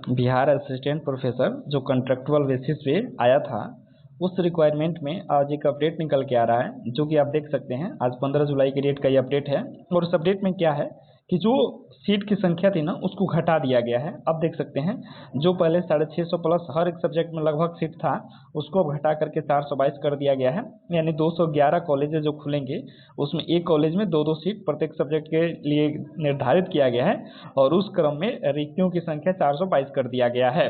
Bihar assistant professor जो contractual basis पे आया था, उस रिक्वायरमेंट में आज एक अपडेट निकल के आ रहा है, जो कि आप देख सकते हैं। आज 15 जुलाई के डेट का ये अपडेट है। और उस अपडेट में क्या है कि जो सीट की संख्या थी ना, उसको घटा दिया गया है। अब देख सकते हैं, जो पहले 650 प्लस हर एक सब्जेक्ट में लगभग सीट था, उसको अब घटा करके 422 कर दिया गया है। यानी 211 कॉलेजेस जो खुलेंगे, उसमें एक कॉलेज में 2-2 सीट प्रत्येक सब्जेक्ट के लिए निर्धारित किया गया है। और उस क्रम में रिक्तियों की संख्या 422 कर दिया गया है।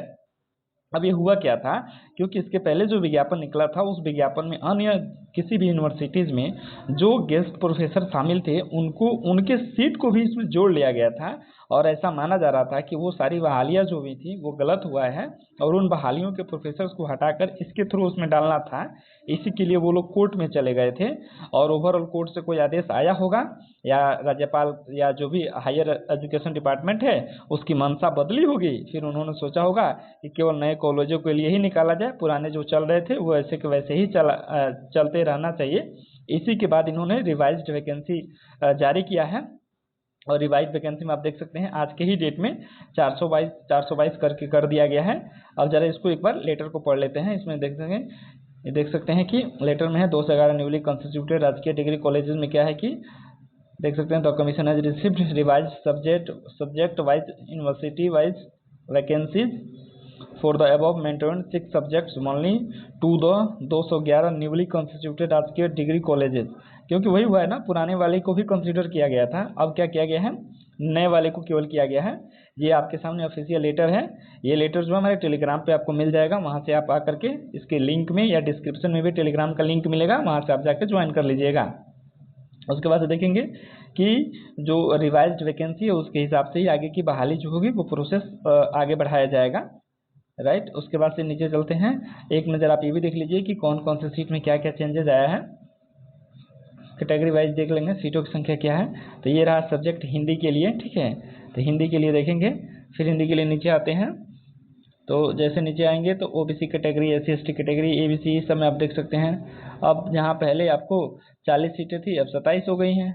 अब ये हुआ क्या था, क्योंकि इसके पहले जो विज्ञापन निकला था, उस विज्ञापन में अन्य किसी भी यूनिवर्सिटीज़ में जो गेस्ट प्रोफेसर शामिल थे, उनको उनके सीट को भी इसमें जोड़ लिया गया था। और ऐसा माना जा रहा था कि वो सारी बहालियाँ जो भी थी वो गलत हुआ है, और उन बहालियों के प्रोफेसर्स को हटाकर इसके थ्रू उसमें डालना था। इसी के लिए वो लोग कोर्ट में चले गए थे, और ओवरऑल कोर्ट से कोई आदेश आया होगा, या राज्यपाल या जो भी हायर एजुकेशन डिपार्टमेंट है उसकी मंशा बदली होगी। फिर उन्होंने सोचा होगा कि केवल नए कॉलेजों के लिए ही निकाला जाए, पुराने जो चल रहे थे वो ऐसे के वैसे ही चलते रहना चाहिए। इसी के बाद इन्होंने रिवाइज्ड वैकेंसी जारी किया है। और रिवाइज वैकेंसी में आप देख सकते हैं, आज के ही डेट में 422 करके कर दिया गया है। अब जरा इसको एक बार लेटर को पढ़ लेते हैं। इसमें देख सकते हैं कि लेटर में है 2 से 11 न्यूली कॉन्स्टिट्यूटेड राजकीय डिग्री कॉलेजेस में क्या है कि देख सकते हैं, the commission has received revise subject wise university wise vacancies for the above mentioned 6 subjects only to the 211 newly constituted राजकीय डिग्री कॉलेजेस। क्योंकि वही हुआ है ना, पुराने वाले को भी कंसीडर किया गया था, अब क्या किया गया है, नए वाले को केवल किया गया है। ये आपके सामने ऑफिशियल लेटर है। ये लेटर जो है हमारे टेलीग्राम पे आपको मिल जाएगा, वहाँ से आप आकर के इसके लिंक में या डिस्क्रिप्शन में भी टेलीग्राम का लिंक मिलेगा, वहाँ से आप जाकर ज्वाइन कर लीजिएगा। उसके बाद देखेंगे कि जो रिवाइज्ड वैकेंसी है उसके हिसाब से ही आगे की बहाली जो होगी वो प्रोसेस आगे बढ़ाया जाएगा, राइट। उसके बाद से नीचे चलते हैं, एक नज़र आप ये भी देख लीजिए कि कौन कौन से सीट में क्या क्या चेंजेस आया है। कैटेगरी वाइज देख लेंगे सीटों की संख्या क्या है। तो ये रहा सब्जेक्ट हिंदी के लिए, ठीक है। तो हिंदी के लिए देखेंगे, फिर हिंदी के लिए नीचे आते हैं। तो जैसे नीचे आएंगे तो OBC category, SC ST category, ABC सब में आप देख सकते हैं। अब जहाँ पहले आपको 40 सीटें थी, अब 27 हो गई हैं।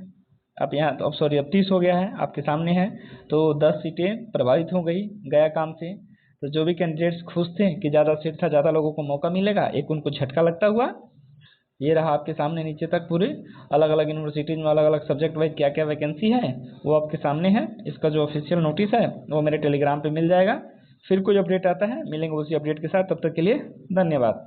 अब यहाँ तो अब 30 हो गया है, आपके सामने है। तो 10 सीटें प्रभावित हो गई गया काम से। तो जो भी कैंडिडेट्स खुश थे कि ज़्यादा सीट था, ज़्यादा लोगों को मौका मिलेगा, एक उनको झटका लगता हुआ ये रहा आपके सामने नीचे तक पूरे अलग अलग यूनिवर्सिटीज़ में अलग अलग सब्जेक्ट वाइज क्या क्या वैकेंसी है वो आपके सामने है। इसका जो ऑफिशियल नोटिस है वो मेरे टेलीग्राम पे मिल जाएगा। फिर कोई अपडेट आता है मिलेंगे उसी अपडेट के साथ, तब तक के लिए धन्यवाद।